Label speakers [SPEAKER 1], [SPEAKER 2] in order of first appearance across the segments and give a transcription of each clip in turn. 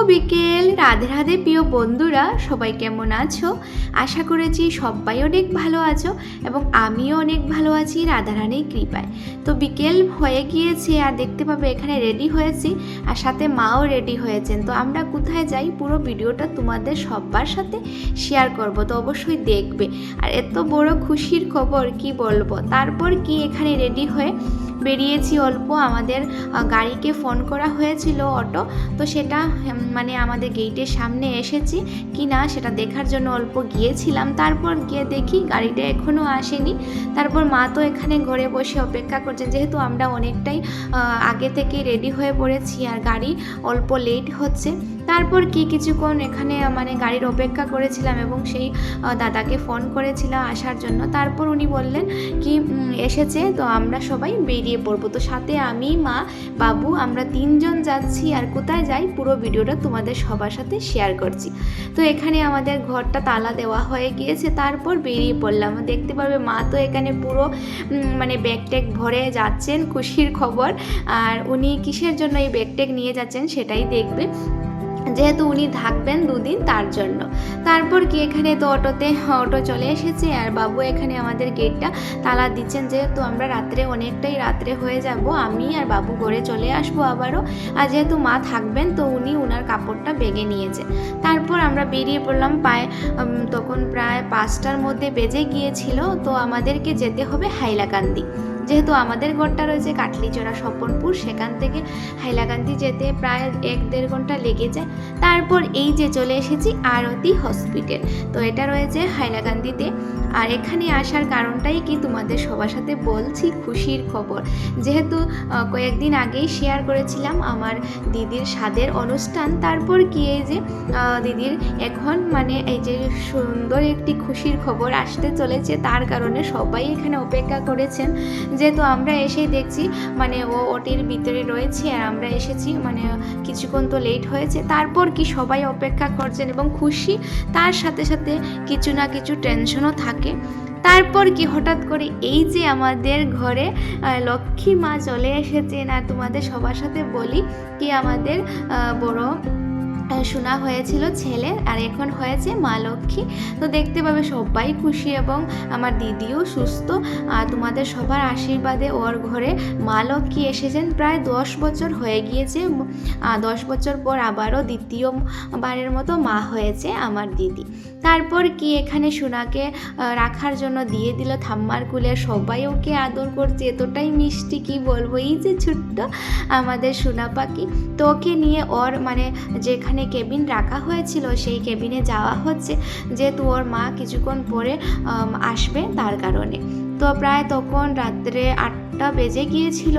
[SPEAKER 1] বিকেল। রাধে রাধে প্রিয় বন্ধুরা, সবাই কেমন আছো? আশা করেছি সবাই অনেক ভালো আছো এবং আমিও অনেক ভালো আছি রাধারানীর কৃপায়। তো বিকেল হয়ে গিয়েছে আর দেখতে পাবে এখানে রেডি হয়েছি আর সাথে মাও রেডি হয়েছেন। তো আমরা কোথায় যাই পুরো ভিডিওটা তোমাদের সবার সাথে শেয়ার করব, তো অবশ্যই দেখবে। আর এত বড় খুশির খবর কি বলবো। তারপর কি এখানে রেডি হয়ে বেরিয়েছি অল্প, আমাদের গাড়িকে ফোন করা হয়েছিল অটো, তো সেটা মানে আমাদের গেটের সামনে এসেছি কি না সেটা দেখার জন্য অল্প গিয়েছিলাম। তারপর গিয়ে দেখি গাড়িটা এখনও আসেনি। তারপর মা তো এখানে ঘরে বসে অপেক্ষা করছেন, যেহেতু আমরা অনেকটাই আগে থেকে রেডি হয়ে পড়েছি আর গাড়ি অল্প লেট হচ্ছে। তারপর কিছুক্ষণ এখানে মানে গাড়ির অপেক্ষা করেছিলাম এবং সেই দাদাকে ফোন করেছিলাম আসার জন্য। তারপর উনি বললেন কি এসেছে, তো আমরা সবাই বেরিয়ে পড়বো। তো সাথে আমি, মা, বাবু, আমরা তিনজন যাচ্ছি। আর কোথায় যাই পুরো ভিডিওটা তোমাদের সবার সাথে শেয়ার করছি। তো এখানে আমাদের ঘরটা তালা দেওয়া হয়ে গিয়েছে। তারপর বেরিয়ে পড়লাম। দেখতে পাবে মা তো এখানে পুরো মানে ব্যাগ ট্যাগ ভরে যাচ্ছেন, খুশির খবর। আর উনি কিসের জন্য এই ব্যাগ ট্যাগ নিয়ে যাচ্ছেন সেটাই দেখবে, যেহেতু উনি থাকবেন দুদিন তার জন্য। তারপর এখানে তো অটো চলে এসেছে আর বাবু এখানে আমাদের গেটটা তালা দিচ্ছেন, যেহেতু আমরা অনেকটাই রাত্রে হয়ে যাব। আমি আর বাবু ঘরে চলে আসবো আবারও। আর যেহেতু মা থাকবেন তো উনি ওনার কাপড়টা বেগে নিয়েছে। তারপর আমরা বেরিয়ে পড়লাম। তখন প্রায় 5টার মধ্যে বেজে গিয়েছিল। তো আমাদেরকে যেতে হবে হাইলাকান্দি, যেহেতু আমাদের ঘরটা রয়েছে কাটলিচড়া স্বপনপুর, সেখান থেকে হাইলাকান্দি যেতে প্রায় 1-1.5 ঘন্টা লেগে যায়। তারপর এই যে চলে এসেছি আরতি হসপিটাল, তো এটা রয়েছে হাইলাকান্দিতে। আর এখানে আসার কারণটাই কি তোমাদের সবার সাথে বলছি, খুশির খবর। যেহেতু কয়েকদিন আগেই শেয়ার করেছিলাম আমার দিদির স্বাদের অনুষ্ঠান। তারপর এই যে দিদির এখন মানে এই যে সুন্দর একটি খুশির খবর আসতে চলেছে, তার কারণে সবাই এখানে অপেক্ষা করেছেন। যেহেতু আমরা এসেই দেখছি মানে ওটির ভিতরে রয়েছে আর আমরা এসেছি মানে কিছুক্ষণ তো লেট হয়েছে। তারপর সবাই অপেক্ষা করছেন এবং খুশি, তার সাথে সাথে কিছু না কিছু টেনশনও থাকে। তারপর হঠাৎ করে এই যে আমাদের ঘরে লক্ষ্মী মা চলে এসেছেন। আর তোমাদের সবার সাথে বলি কি আমাদের বড় শোনা হয়েছিল ছেলে আর এখন হয়েছে মা লক্ষ্মী। তো দেখতে পাবে সবাই খুশি এবং আমার দিদিও সুস্থ। আর তোমাদের সবার আশীর্বাদে ওর ঘরে মা লক্ষ্মী এসেছেন। প্রায় 10 বছর হয়ে গিয়েছে। 10 বছর পর আবারও দ্বিতীয়বারের মতো মা হয়েছে আমার দিদি। তারপর এখানে সোনাকে রাখার জন্য দিয়ে দিল ঠাম্মার কুলে। সবাই ওকে আদর করছে, এতটাই মিষ্টি কি বলবো। এই যে ছোট্ট আমাদের সোনা পাখি, তো ওকে নিয়ে ওর মানে যেখানে কেবিন রাখা হয়েছিল সেই কেবিনে যাওয়া হচ্ছে, যেহেতু ওর মা কিছুক্ষণ পরে আসবে তার কারণে। তো প্রায় তখন রাত্রে 8টা বেজে গিয়েছিল।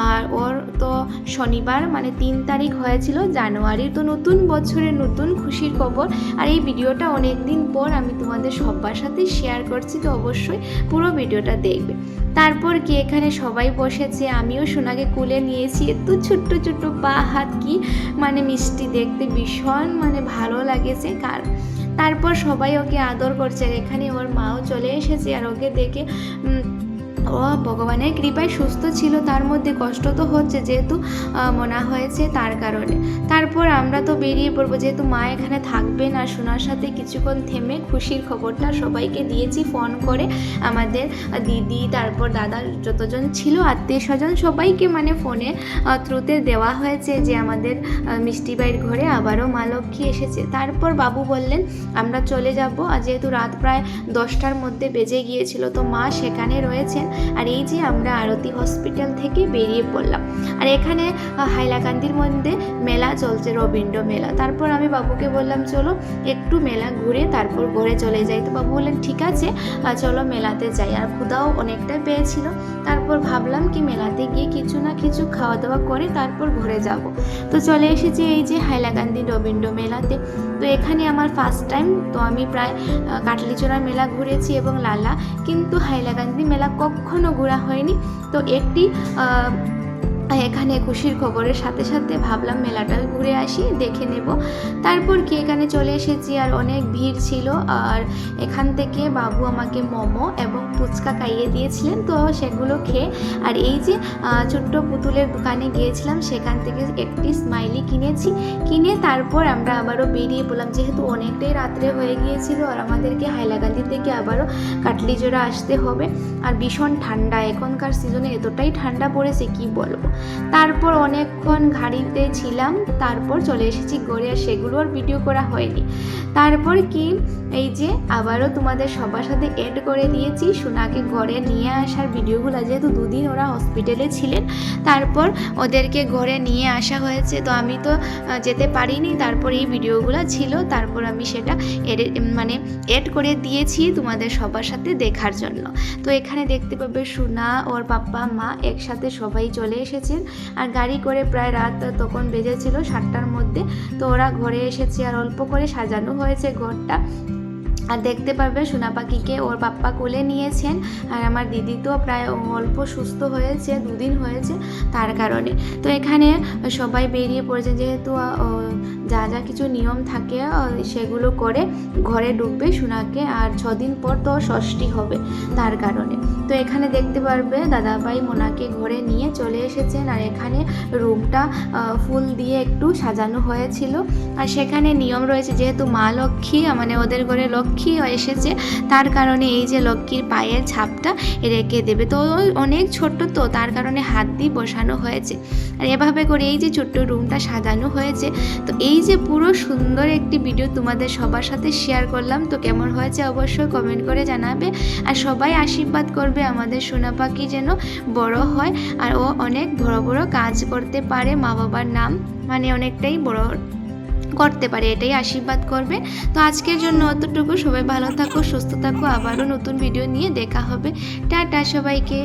[SPEAKER 1] আর ওর তো শনিবার মানে 3 তারিখ হয়েছিল জানুয়ারি। তো নতুন বছরের নতুন খুশির খবর। আর এই ভিডিওটা অনেক দিন পর আমি তোমাদের সবার সাথে শেয়ার করছি, তো অবশ্যই পুরো ভিডিওটা দেখবে। তারপর এখানে সবাই বসেছে, আমিও সোনাকে কুলে নিয়েছি। এত ছোট্ট ছোট্ট পা হাত কি মানে মিষ্টি দেখতে, ভীষণ মানে ভালো লাগেছে তারপর সবাই ওকে আদর করছে। আর এখানে ওর মাও চলে এসেছে আর ওকে দেখে ও ভগবানের কৃপায় সুস্থ ছিল, তার মধ্যে কষ্ট তো হচ্ছে যেহেতু মনে হয়েছে তার কারণে। তারপর আমরা তো বেরিয়ে পড়বো, যেহেতু মা এখানে থাকবেন। আর সোনার সাথে কিছুক্ষণ থেমে খুশির খবরটা সবাইকে দিয়েছি ফোন করে। আমাদের দিদি, তারপর দাদা, যতজন ছিল আত্মীয় স্বজন সবাইকে মানে ফোনে থ্রুতে দেওয়া হয়েছে যে আমাদের মিষ্টিবাইয়ের ঘরে আবারও মা লক্ষ্মী এসেছে। তারপর বাবু বললেন আমরা চলে যাব, আর যেহেতু রাত প্রায় 10টার মধ্যে বেজে গিয়েছিল, তো মা সেখানে রয়েছেন। আর এই যে আমরা আরতি হসপিটাল থেকে বেরিয়ে পড়লাম। আর এখানে হাইলাকান্দির মধ্যে মেলা চলছে, রবীন্দ্র মেলা। তারপর আমি বাবুকে বললাম চলো একটু মেলা ঘুরে তারপর ঘরে চলে যাই। তো বাবু বললেন ঠিক আছে চলো মেলাতে যাই। আর ক্ষুধাও অনেকটা পেয়েছিল। তারপর ভাবলাম কি মেলাতে গিয়ে কিছু না কিছু খাওয়া দাওয়া করে তারপর ঘরে যাব। তো চলে এসেছি এই যে হাইলাকান্দি রবীন্দ্র মেলাতে। তো এখানে আমার ফার্স্ট টাইম। তো আমি প্রায় কাটলিচড়া মেলা ঘুরেছি এবং লালা, কিন্তু হাইলাকান্দি মেলা কখনো ঘোরা হয়নি। তো একটি এখানে খুশির খবরের সাথে সাথে ভাবলাম মেলাটা ঘুরে আসি, দেখে নেব। তারপর কি এখানে চলে এসেছি, আর অনেক ভিড় ছিল। আর এখান থেকে বাবু আমাকে মোমো এবং ফুচকা খাইয়ে দিয়েছিলেন, তো সেগুলো খেয়ে আর এই যে ছোট্ট পুতুলের দোকানে গিয়েছিলাম, সেখান থেকে একটি স্মাইলি কিনেছি। কিনে তারপর আমরা আবারও বেরিয়ে পড়লাম, যেহেতু অনেকটাই রাত্রে হয়ে গিয়েছিল আর আমাদেরকে হাইলাকান্দি থেকে আবারও কাটলিজোড়া আসতে হবে। আর ভীষণ ঠান্ডা, এখনকার সিজনে এতটাই ঠান্ডা পড়েছে কি বলবো। তারপর অনেকক্ষণ গাড়িতে ছিলাম, তারপর চলে এসেছি ঘরে, আর সেগুলো আর ভিডিও করা হয়নি। তারপর কি এই যে আবারও তোমাদের সবার সাথে এড করে দিয়েছি সোনাকে ঘরে নিয়ে আসার ভিডিওগুলো, যেহেতু দুদিন ওরা হসপিটালে ছিলেন, তারপর ওদেরকে ঘরে নিয়ে আসা হয়েছে। তো আমি তো যেতে পারিনি, তারপর এই ভিডিওগুলো ছিল, তারপর আমি সেটা এড করে দিয়েছি তোমাদের সবার সাথে দেখার জন্য। তো এখানে দেখতে পাবে সোনা, ওর পাপ্পা, মা একসাথে সবাই চলে এসেছেন। আর গাড়ি করে প্রায় রাত তখন বেজেছিল 7টার মধ্যে। তো ওরা ঘরে এসেছে, আর অল্প করে সাজানো হয়েছে ঘরটা। আর দেখতে পারবে সোনা পাখিকে ওর পাপ্পা কোলে নিয়েছেন। আর আমার দিদি তো প্রায় অল্প সুস্থ হয়েছে, 2 দিন হয়েছে তার কারণে। তো এখানে সবাই বেরিয়ে পড়েছে, যেহেতু যা যা কিছু নিয়ম থাকে সেগুলো করে ঘরে ঢুকবে সোনাকে। আর 6 দিন পর তো ষষ্ঠী হবে তার কারণে। তো এখানে দেখতে পারবে দাদাভাই মোনাকে ঘরে নিয়ে চলে এসেছেন। আর এখানে রুমটা ফুল দিয়ে একটু সাজানো হয়েছিল। আর সেখানে নিয়ম রয়েছে, যেহেতু মা লক্ষ্মী মানে ওদের ঘরে লক্ষ্মী এসেছে, তার কারণে এই যে লক্ষ্মীর পায়ের ছাপটা রেখে দেবে। তো অনেক ছোট্ট, তো তার কারণে হাত দিয়ে বসানো হয়েছে। আর এভাবে করে এই যে ছোট্ট রুমটা সাজানো হয়েছে। তো এই যে পুরো সুন্দর একটি ভিডিও তোমাদের সবার সাথে শেয়ার করলাম। তো কেমন হয়েছে অবশ্যই কমেন্ট করে জানাবে। আর সবাই আশীর্বাদ করবে আমাদের সোনা পাখি যেন বড় হয়, আর ও অনেক বড় বড় কাজ করতে পারে, মা বাবার নাম অনেকটাই বড় করতে পারে, এটাই আশীর্বাদ করবে। তো আজকের জন্য অতটুকু। সবাই ভালো থাকো, সুস্থ থাকো, আবারও নতুন ভিডিও নিয়ে দেখা হবে। টাটা সবাইকে।